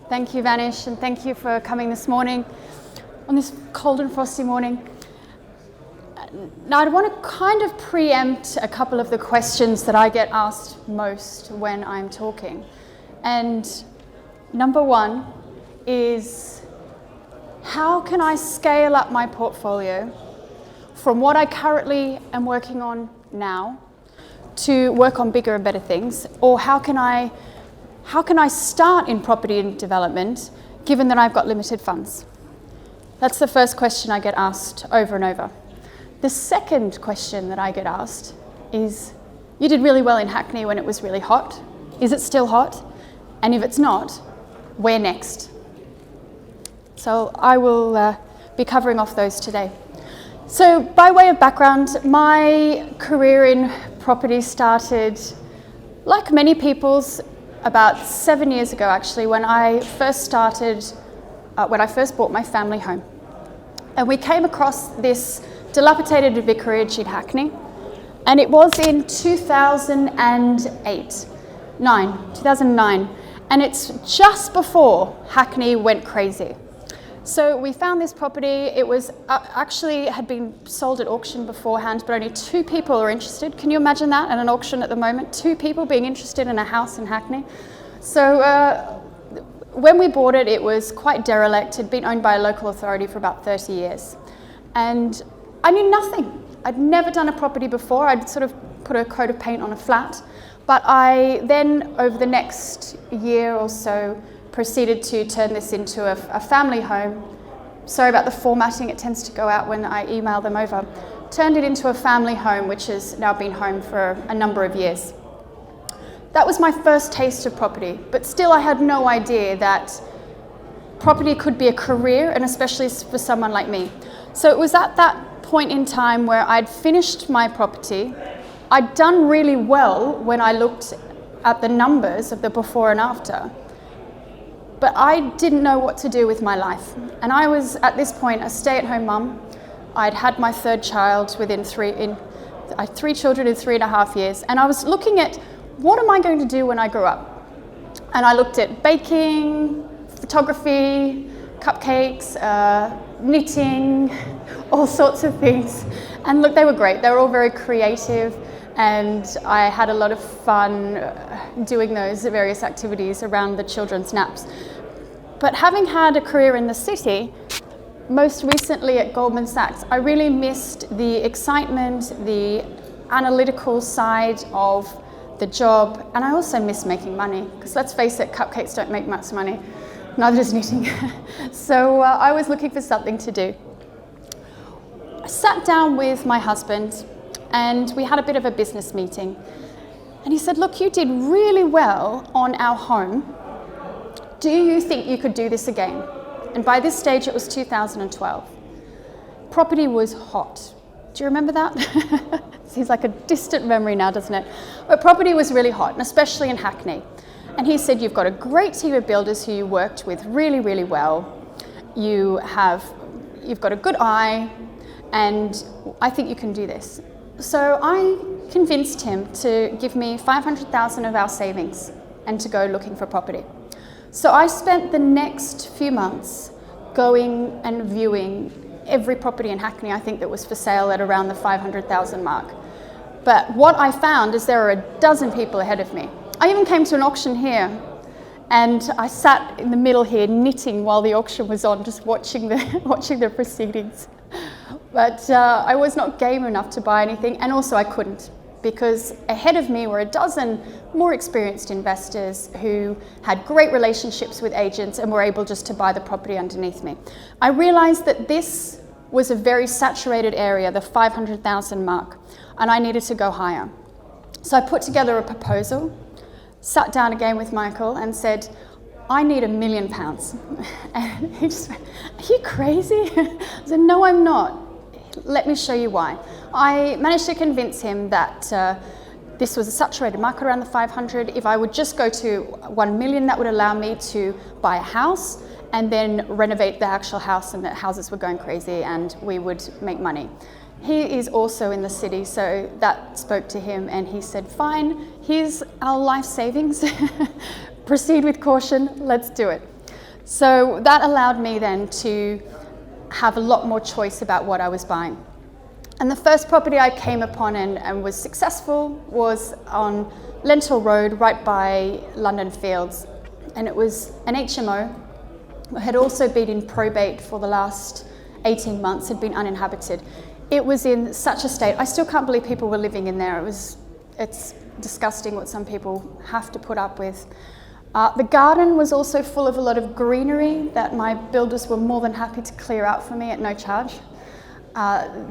Thank you, Vanish, and thank you for coming this morning, on this cold and frosty morning. Now, I want to kind of preempt a couple of the questions that I get asked most when I'm talking. And number one is, how can I scale up my portfolio from what I currently am working on now to work on bigger and better things? Or how can I start in property and development given that I've got limited funds? That's the first question I get asked over and over. The second question that I get asked is, you did really well in Hackney when it was really hot. Is it still hot? And if it's not, where next? So I will be covering off those today. So by way of background, my career in property started, like many people's, about 7 years ago actually, when I first bought my family home. And we came across this dilapidated vicarage in Hackney, and it was in 2009, and it's just before Hackney went crazy. So we found this property. It was actually had been sold at auction beforehand, but only 2 people are interested. Can you imagine that at an auction at the moment? 2 people being interested in a house in Hackney. So when we bought it, it was quite derelict. It had been owned by a local authority for about 30 years. And I knew nothing. I'd never done a property before. I'd sort of put a coat of paint on a flat. But I then, over the next year or so, proceeded to turn this into a family home. Sorry about the formatting, it tends to go out when I email them over. Turned it into a family home, which has now been home for a number of years. That was my first taste of property, but still I had no idea that property could be a career, and especially for someone like me. So it was at that point in time where I'd finished my property. I'd done really well when I looked at the numbers of the before and after. But I didn't know what to do with my life. And I was, at this point, a stay-at-home mum. I'd had my 3rd child I had 3 children in 3.5 years. And I was looking at, what am I going to do when I grow up? And I looked at baking, photography, cupcakes, knitting, all sorts of things. And look, they were great. They were all very creative. And I had a lot of fun doing those various activities around the children's naps. But having had a career in the city, most recently at Goldman Sachs, I really missed the excitement, the analytical side of the job, and I also miss making money, because let's face it, cupcakes don't make much money, neither does knitting. So I was looking for something to do. I sat down with my husband, and we had a bit of a business meeting. And he said, look, you did really well on our home. Do you think you could do this again? And by this stage, it was 2012. Property was hot. Do you remember that? Seems like a distant memory now, doesn't it? But property was really hot, and especially in Hackney. And he said, you've got a great team of builders who you worked with really, really well. You've got a good eye, and I think you can do this. So I convinced him to give me $500,000 of our savings and to go looking for property. So I spent the next few months going and viewing every property in Hackney, I think, that was for sale at around the $500,000 mark. But what I found is there were a dozen people ahead of me. I even came to an auction here, and I sat in the middle here knitting while the auction was on, just watching the proceedings. But I was not game enough to buy anything, and also I couldn't, because ahead of me were a dozen more experienced investors who had great relationships with agents and were able just to buy the property underneath me. I realized that this was a very saturated area, the $500,000 mark, and I needed to go higher. So I put together a proposal, sat down again with Michael and said, I need £1 million. And he just went, are you crazy? I said, no, I'm not. Let me show you why. I managed to convince him that this was a saturated market around the 500. If I would just go to 1 million, that would allow me to buy a house and then renovate the actual house, and that houses were going crazy and we would make money. He is also in the city, so that spoke to him, and he said, fine, here's our life savings. Proceed with caution, let's do it. So that allowed me then to have a lot more choice about what I was buying. And the first property I came upon and was successful was on Lentil Road, right by London Fields. And it was an HMO. It had also been in probate for the last 18 months, had been uninhabited. It was in such a state, I still can't believe people were living in there. It's disgusting what some people have to put up with. The garden was also full of a lot of greenery that my builders were more than happy to clear out for me at no charge.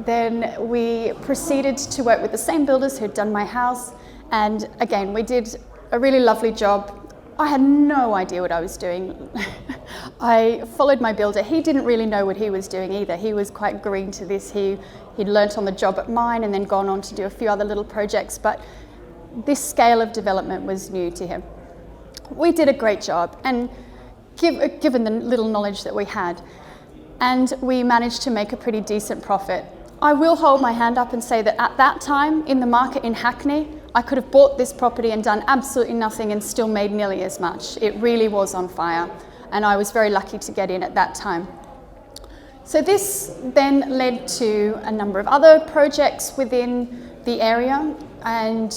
Then we proceeded to work with the same builders who'd done my house, and again, we did a really lovely job. I had no idea what I was doing. I followed my builder. He didn't really know what he was doing either. He was quite green to this. He'd learnt on the job at mine and then gone on to do a few other little projects, but this scale of development was new to him. We did a great job, and given the little knowledge that we had, and we managed to make a pretty decent profit. I will hold my hand up and say that at that time in the market in Hackney, I could have bought this property and done absolutely nothing and still made nearly as much. It really was on fire, and I was very lucky to get in at that time. So this then led to a number of other projects within the area, and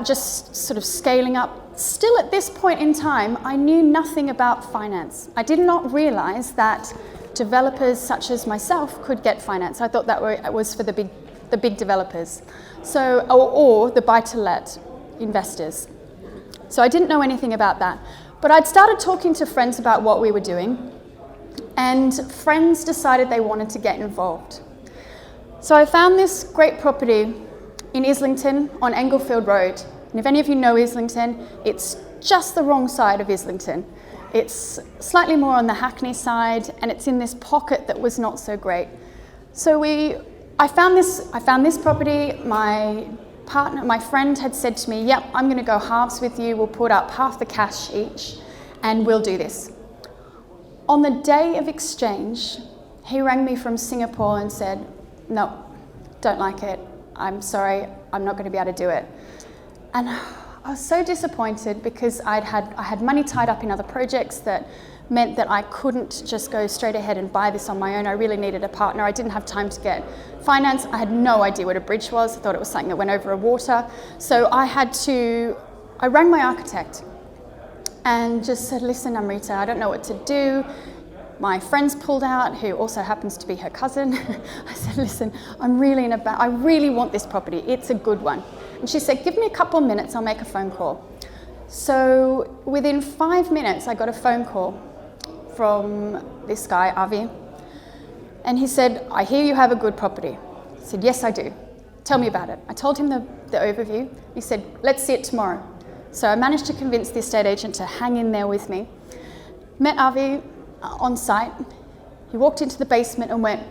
just sort of scaling up. Still at this point in time, I knew nothing about finance. I did not realize that developers such as myself could get finance. I thought that was for the big developers, so or the buy-to-let investors. So I didn't know anything about that. But I'd started talking to friends about what we were doing, and friends decided they wanted to get involved. So I found this great property in Islington on Englefield Road. And if any of you know Islington, it's just the wrong side of Islington. It's slightly more on the Hackney side, and it's in this pocket that was not so great. So I found this property. My friend had said to me, "Yep, I'm going to go halves with you. We'll put up half the cash each, and we'll do this." On the day of exchange, he rang me from Singapore and said, "No, don't like it. I'm sorry, I'm not going to be able to do it." And I was so disappointed because I had money tied up in other projects that meant that I couldn't just go straight ahead and buy this on my own. I really needed a partner. I didn't have time to get finance. I had no idea what a bridge was. I thought it was something that went over a water. So I rang my architect and just said, "Listen, Amrita, I don't know what to do." My friends pulled out, who also happens to be her cousin. I said, "Listen, I really want this property. It's a good one." And she said, "Give me a couple of minutes, I'll make a phone call." So within 5 minutes, I got a phone call from this guy, Avi. And he said, "I hear you have a good property." I said, "Yes, I do. Tell me about it." I told him the overview. He said, "Let's see it tomorrow." So I managed to convince the estate agent to hang in there with me. Met Avi on site. He walked into the basement and went,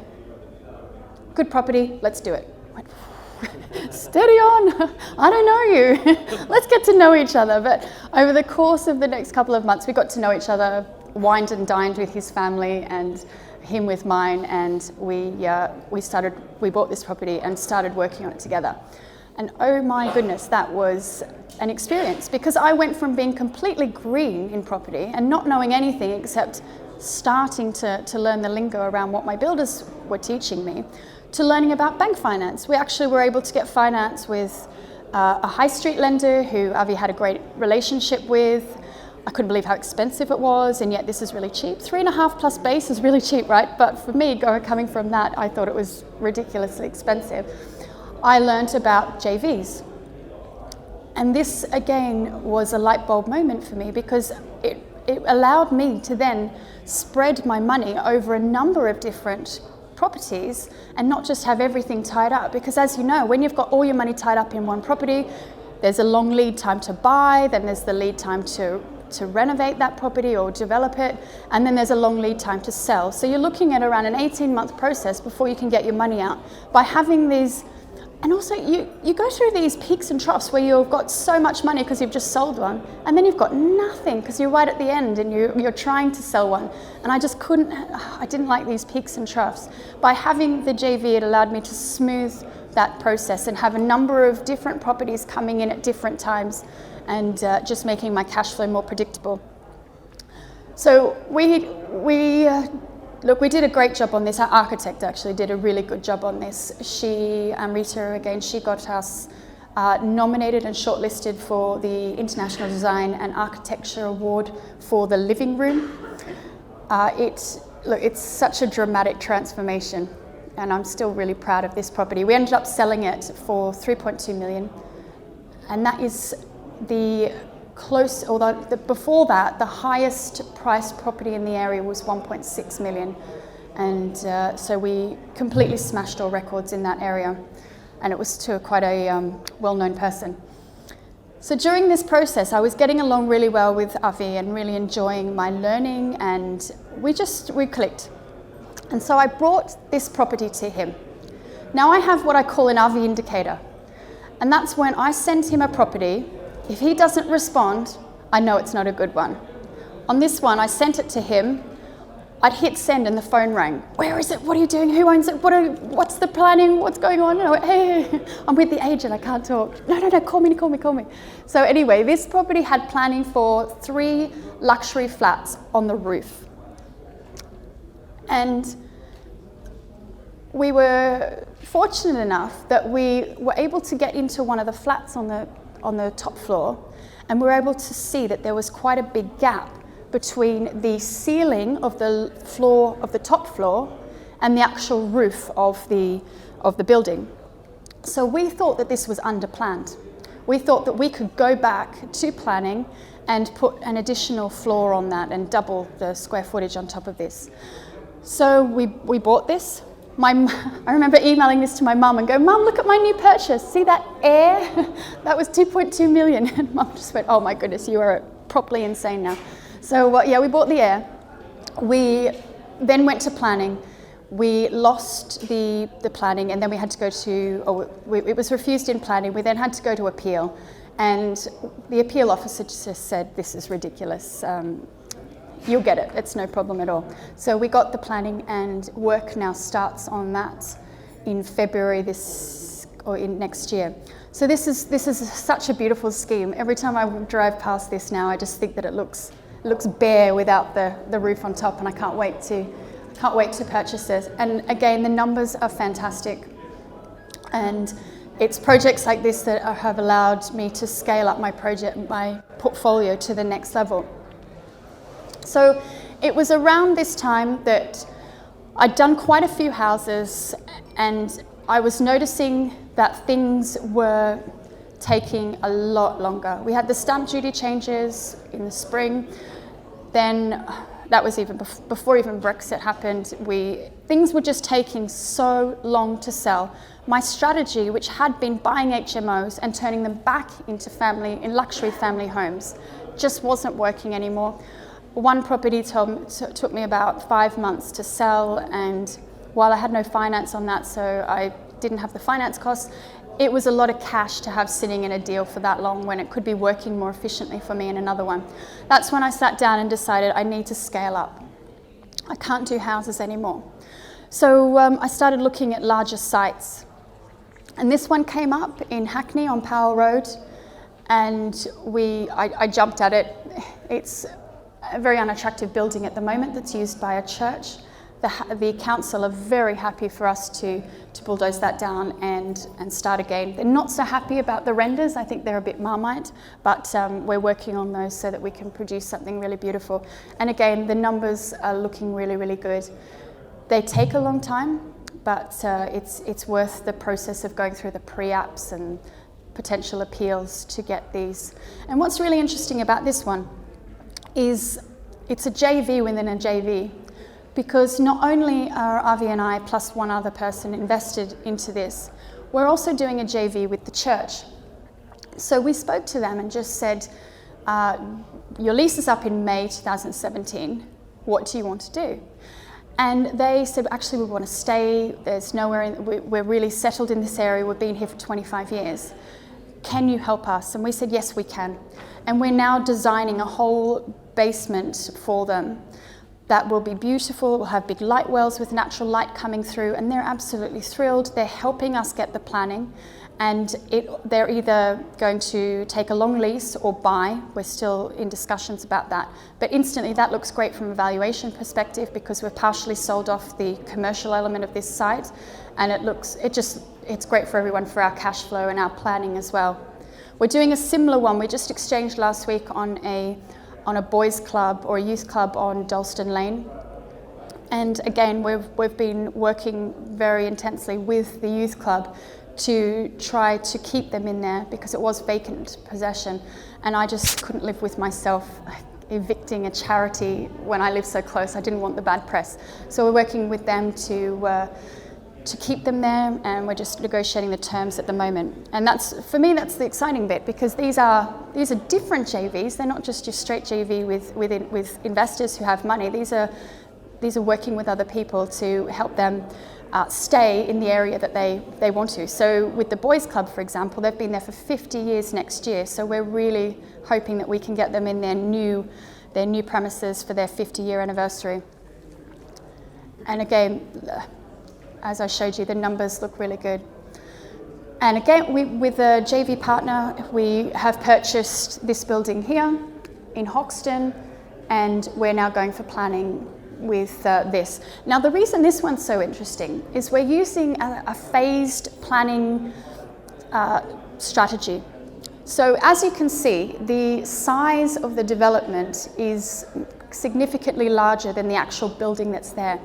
"Good property, let's do it." I went, "Steady on, I don't know you. Let's get to know each other." But over the course of the next couple of months, we got to know each other, wined and dined with his family and him with mine, and we bought this property and started working on it together. And oh my goodness, that was an experience, because I went from being completely green in property and not knowing anything except starting to learn the lingo around what my builders were teaching me, to learning about bank finance. We actually were able to get finance with a high street lender who Avi had a great relationship with. I couldn't believe how expensive it was, and yet this is really cheap. 3.5 plus base is really cheap, right? But for me, coming from that, I thought it was ridiculously expensive. I learned about JVs. And this, again, was a light bulb moment for me, because it allowed me to then spread my money over a number of different properties and not just have everything tied up. Because as you know, when you've got all your money tied up in one property, there's a long lead time to buy, then there's the lead time to renovate that property or develop it, and then there's a long lead time to sell. So you're looking at around an 18-month process before you can get your money out. By having these, and also you go through these peaks and troughs where you've got so much money because you've just sold one, and then you've got nothing because you're right at the end and you're trying to sell one. And I didn't like these peaks and troughs. By having the JV, it allowed me to smooth that process and have a number of different properties coming in at different times, and just making my cash flow more predictable. So look, we did a great job on this. Our architect actually did a really good job on this. Rita, again, she got us nominated and shortlisted for the International Design and Architecture Award for the living room. It's such a dramatic transformation, and I'm still really proud of this property. We ended up selling it for 3.2 million, and that is before that, the highest priced property in the area was 1.6 million. And so we completely smashed all records in that area. And it was to quite a well-known person. So during this process, I was getting along really well with Avi and really enjoying my learning, and we clicked. And so I brought this property to him. Now I have what I call an Avi indicator. And that's when I send him a property. If he doesn't respond, I know it's not a good one. On this one, I sent it to him. I'd hit send and the phone rang. Where is it? What are you doing? Who owns it? What's the planning? What's going on? And I went, hey, I'm with the agent. I can't talk. No, call me. So anyway, this property had planning for 3 luxury flats on the roof. And we were fortunate enough that we were able to get into one of the flats on the top floor, and we were able to see that there was quite a big gap between the ceiling of the top floor and the actual roof of the building. So we thought that this was underplanned. We thought that we could go back to planning and put an additional floor on that and double the square footage on top of this. So we bought this. I remember emailing this to my mum and going, Mum, look at my new purchase. See that air? That was 2.2 million. And Mum just went, oh my goodness, you are properly insane now. So we bought the air. We then went to planning. We lost the planning, and then we had to go to, it was refused in planning. We then had to go to appeal. And the appeal officer just said, this is ridiculous. You'll get it, it's no problem at all. So we got the planning, and work now starts on that in February in next year. So this is such a beautiful scheme. Every time I drive past this now, I just think that it looks bare without the roof on top, and I can't wait to purchase it. And again, the numbers are fantastic. And it's projects like this that have allowed me to scale up my portfolio to the next level. So it was around this time that I'd done quite a few houses, and I was noticing that things were taking a lot longer. We had the stamp duty changes in the spring. Then that was even before even Brexit happened. Things were just taking so long to sell. My strategy, which had been buying HMOs and turning them back into luxury family homes, just wasn't working anymore. One property took me about 5 months to sell, and while I had no finance on that, so I didn't have the finance costs, it was a lot of cash to have sitting in a deal for that long when it could be working more efficiently for me in another one. That's when I sat down and decided I need to scale up. I can't do houses anymore. So I started looking at larger sites. And this one came up in Hackney on Powell Road, and I jumped at it. It's a very unattractive building at the moment that's used by a church. The council are very happy for us to bulldoze that down and start again. They're not so happy about the renders. I think they're a bit Marmite, but we're working on those so that we can produce something really beautiful. And again, the numbers are looking really, really good. They take a long time, but it's worth the process of going through the pre-apps and potential appeals to get these. And what's really interesting about this one is it's a JV within a JV, because not only are Avi and I plus one other person invested into this, we're also doing a JV with the church. So we spoke to them and just said, your lease is up in May 2017, what do you want to do? And they said, actually we want to stay, there's nowhere, we're really settled in this area, we've been here for 25 years. Can you help us? And we said, yes, we can. And we're now designing a whole basement for them that will be beautiful. We'll have big light wells with natural light coming through, and they're absolutely thrilled. They're helping us get the planning, and they're either going to take a long lease or buy. We're still in discussions about that. But instantly that looks great from a valuation perspective because we've partially sold off the commercial element of this site, and it's great for everyone for our cash flow and our planning as well. We're doing a similar one. We just exchanged last week on a boys club or a youth club on Dalston Lane. And again, we've been working very intensely with the youth club to try to keep them in there because it was vacant possession, and I just couldn't live with myself evicting a charity when I live so close. I didn't want the bad press. So we're working with them to keep them there, and we're just negotiating the terms at the moment. And for me, that's the exciting bit, because these are different JVs. They're not just your straight JV with investors who have money. These are working with other people to help them stay in the area that they want to. So with the boys club, for example, they've been there for 50 years next year. So we're really hoping that we can get them in their new premises for their 50-year anniversary. And again, as I showed you, the numbers look really good. And again, with a JV partner, we have purchased this building here in Hoxton, and we're now going for planning with this. Now, the reason this one's so interesting is we're using a phased planning strategy. So as you can see, the size of the development is significantly larger than the actual building that's there.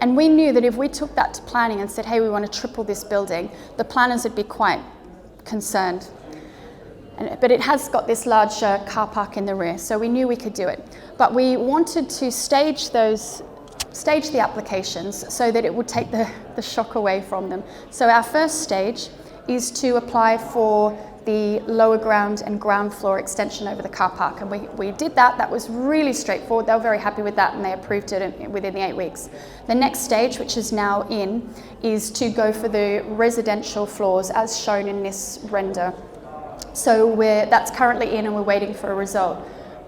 And we knew that if we took that to planning and said, hey, we want to triple this building, the planners would be quite concerned. But it has got this large car park in the rear, so we knew we could do it. But we wanted to stage the applications so that it would take the shock away from them. So our first stage is to apply for the lower ground and ground floor extension over the car park, and we did that. That was really straightforward. They were very happy with that, and they approved it within the 8 weeks. The next stage, which is now in, is to go for the residential floors as shown in this render. So that's currently in, and we're waiting for a result.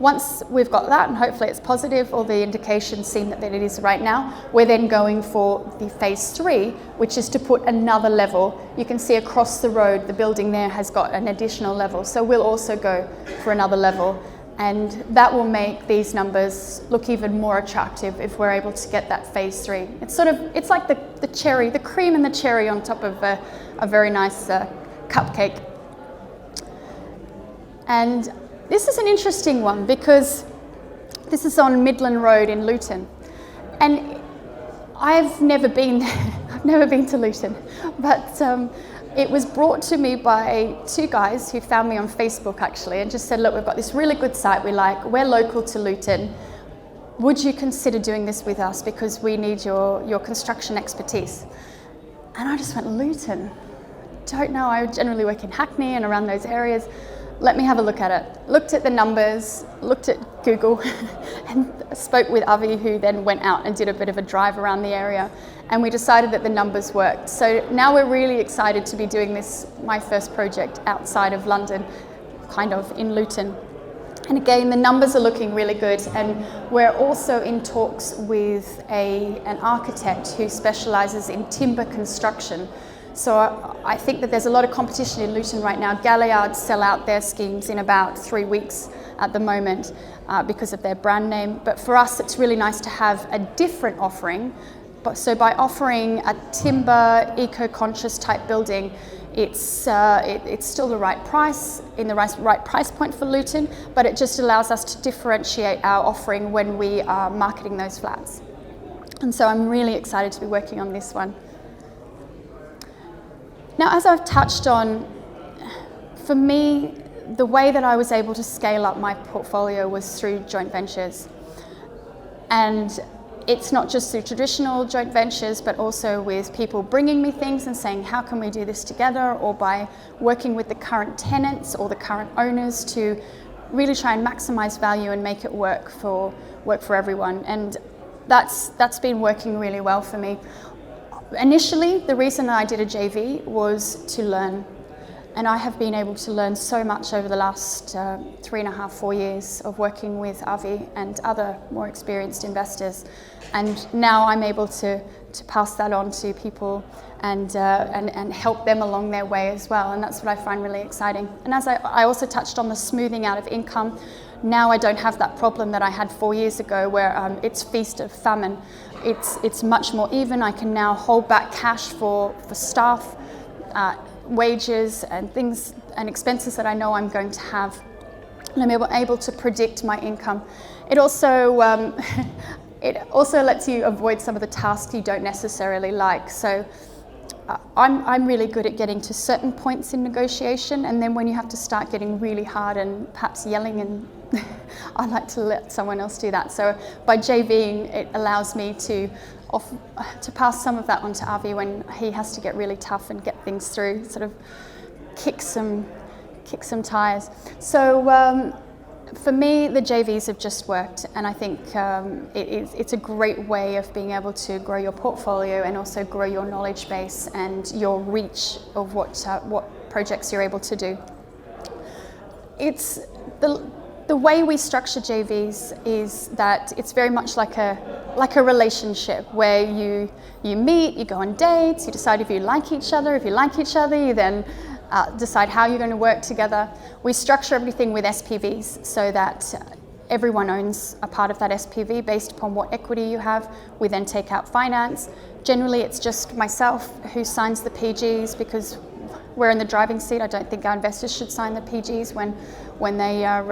Once we've got that, and hopefully it's positive, all the indications seem that it is right now, we're then going for the phase 3, which is to put another level. You can see across the road, the building there has got an additional level. So we'll also go for another level. And that will make these numbers look even more attractive if we're able to get that phase 3. It's like the cherry, the cream and the cherry on top of a very nice cupcake. And this is an interesting one because this is on Midland Road in Luton. And I've never been there. I've never been to Luton. But it was brought to me by two guys who found me on Facebook, actually, and just said, look, we've got this really good site we like. We're local to Luton. Would you consider doing this with us, because we need your construction expertise? And I just went, Luton? Don't know. I generally work in Hackney and around those areas. Let me have a look at it. Looked at the numbers, looked at Google, and spoke with Avi, who then went out and did a bit of a drive around the area. And we decided that the numbers worked. So now we're really excited to be doing this, my first project outside of London, kind of in Luton. And again, the numbers are looking really good. And we're also in talks with an architect who specializes in timber construction. So I think that there's a lot of competition in Luton right now. Galliards sell out their schemes in about 3 weeks at the moment because of their brand name. But for us, it's really nice to have a different offering. So by offering a timber, eco-conscious type building, it's still the right price, in the right price point for Luton, but it just allows us to differentiate our offering when we are marketing those flats. And so I'm really excited to be working on this one. Now, as I've touched on, for me, the way that I was able to scale up my portfolio was through joint ventures. And it's not just through traditional joint ventures, but also with people bringing me things and saying, how can we do this together? Or by working with the current tenants or the current owners to really try and maximize value and make it work for everyone. And that's been working really well for me. Initially, the reason I did a JV was to learn, and I have been able to learn so much over the last 3.5, 4 years of working with Avi and other more experienced investors. And now I'm able to pass that on to people and help them along their way as well. And that's what I find really exciting. And as I also touched on the smoothing out of income, now I don't have that problem that I had 4 years ago where it's feast or famine. It's much more even. I can now hold back cash for staff, wages and things and expenses that I know I'm going to have. And I'm able to predict my income. It also lets you avoid some of the tasks you don't necessarily like. So I'm really good at getting to certain points in negotiation, and then when you have to start getting really hard and perhaps yelling, and I like to let someone else do that. So by JVing, it allows me to pass some of that on to Avi when he has to get really tough and get things through, sort of kick some tires. So for me, the JVs have just worked, and I think it's a great way of being able to grow your portfolio and also grow your knowledge base and your reach of what projects you're able to do. It's the way we structure JVs is that it's very much like a relationship where you meet, you go on dates, you decide if you like each other. If you like each other, you then decide how you're going to work together. We structure everything with SPVs so that everyone owns a part of that SPV based upon what equity you have. We then take out finance. Generally, it's just myself who signs the PGs because we're in the driving seat. I don't think our investors should sign the PGs when they are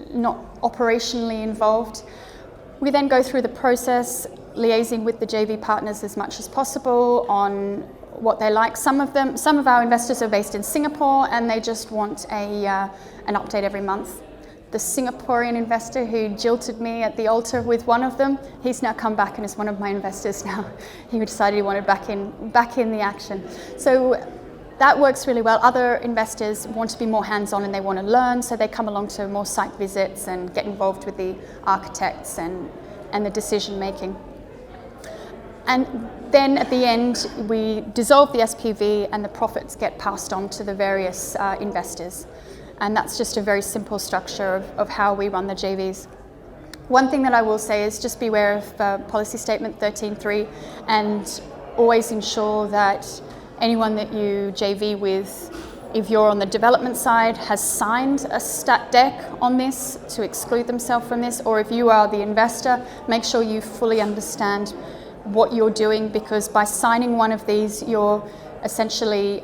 not operationally involved. We then go through the process, liaising with the JV partners as much as possible on what they like. Some of our investors are based in Singapore and they just want an update every month. The Singaporean investor who jilted me at the altar with one of them, he's now come back and is one of my investors now. He decided he wanted back in the action. So that works really well. Other investors want to be more hands-on and they want to learn, so they come along to more site visits and get involved with the architects and the decision making. And then at the end, we dissolve the SPV and the profits get passed on to the various investors. And that's just a very simple structure of how we run the JVs. One thing that I will say is just beware of policy statement 13.3 and always ensure that anyone that you JV with, if you're on the development side, has signed a stat deck on this to exclude themselves from this, or if you are the investor, make sure you fully understand what you're doing, because by signing one of these, you're essentially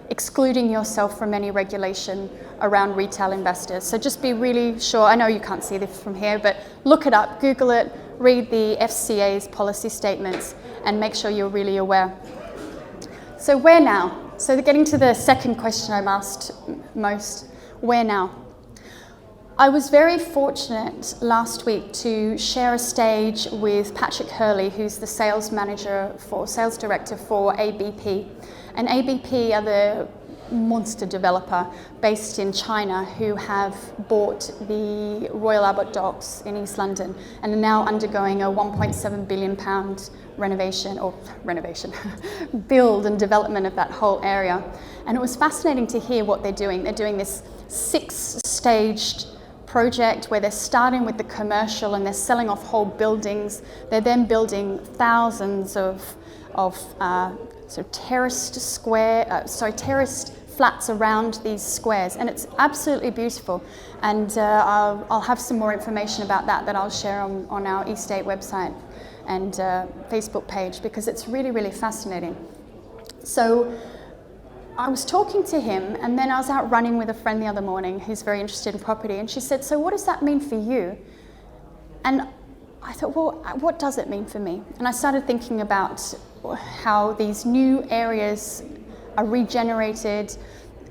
excluding yourself from any regulation around retail investors. So just be really sure. I know you can't see this from here, but look it up, Google it, read the FCA's policy statements, and make sure you're really aware. So where now? So getting to the second question I'm asked most, where now? I was very fortunate last week to share a stage with Patrick Hurley, who's the sales director for ABP. And ABP are the monster developer based in China who have bought the Royal Albert Docks in East London and are now undergoing a £1.7 billion build and development of that whole area. And it was fascinating to hear what they're doing. They're doing this 6-staged project where they're starting with the commercial and they're selling off whole buildings. They're then building thousands of sort of terraced flats around these squares, and it's absolutely beautiful. And I'll have some more information about that I'll share on our Estate website and Facebook page, because it's really, really fascinating. So I was talking to him, and then I was out running with a friend the other morning who's very interested in property, and she said, "So what does that mean for you?" And I thought, well, what does it mean for me? And I started thinking about how these new areas are regenerated,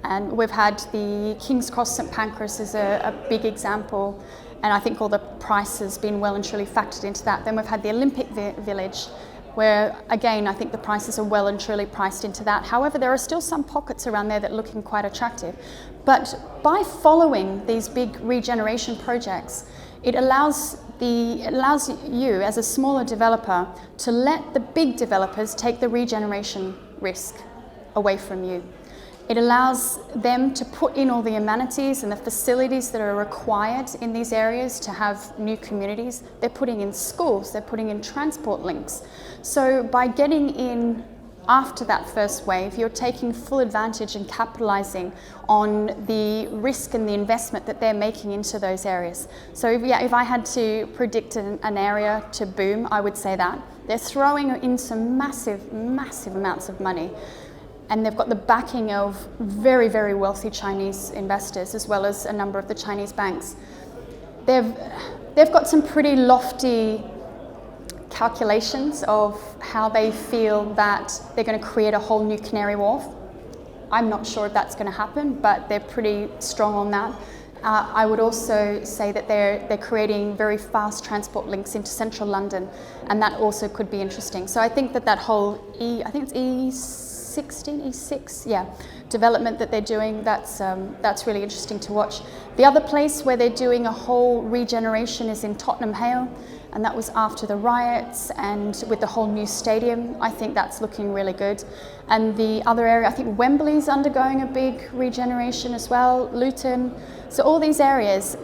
and we've had the King's Cross St Pancras as a big example, and I think all the price has been well and truly factored into that. Then we've had the Olympic Village, where again I think the prices are well and truly priced into that. However, there are still some pockets around there that are looking quite attractive. But by following these big regeneration projects, it allows you as a smaller developer to let the big developers take the regeneration risk away from you. It allows them to put in all the amenities and the facilities that are required in these areas to have new communities. They're putting in schools, they're putting in transport links. So by getting in after that first wave, you're taking full advantage and capitalizing on the risk and the investment that they're making into those areas. So if I had to predict an area to boom, I would say that. They're throwing in some massive, massive amounts of money. And they've got the backing of very, very wealthy Chinese investors, as well as a number of the Chinese banks. They've got some pretty lofty calculations of how they feel that they're going to create a whole new Canary Wharf. I'm not sure if that's going to happen, but they're pretty strong on that. I would also say that they're creating very fast transport links into central London, and that also could be interesting. So I think that whole I think it's E6, development that they're doing, that's really interesting to watch. The other place where they're doing a whole regeneration is in Tottenham Hale, and that was after the riots and with the whole new stadium. I think that's looking really good. And the other area, I think Wembley's undergoing a big regeneration as well, Luton. So all these areas,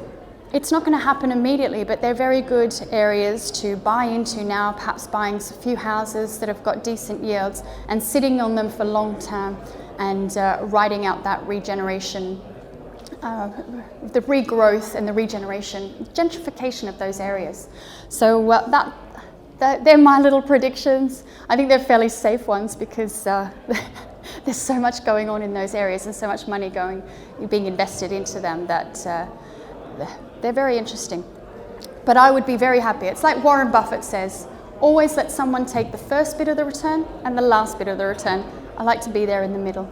it's not going to happen immediately, but they're very good areas to buy into now, perhaps buying a few houses that have got decent yields and sitting on them for long term and riding out that regeneration, the regrowth and the regeneration, gentrification of those areas. So they're my little predictions. I think they're fairly safe ones because there's so much going on in those areas and so much money being invested into them that they're very interesting. But I would be very happy. It's like Warren Buffett says, always let someone take the first bit of the return and the last bit of the return. I like to be there in the middle.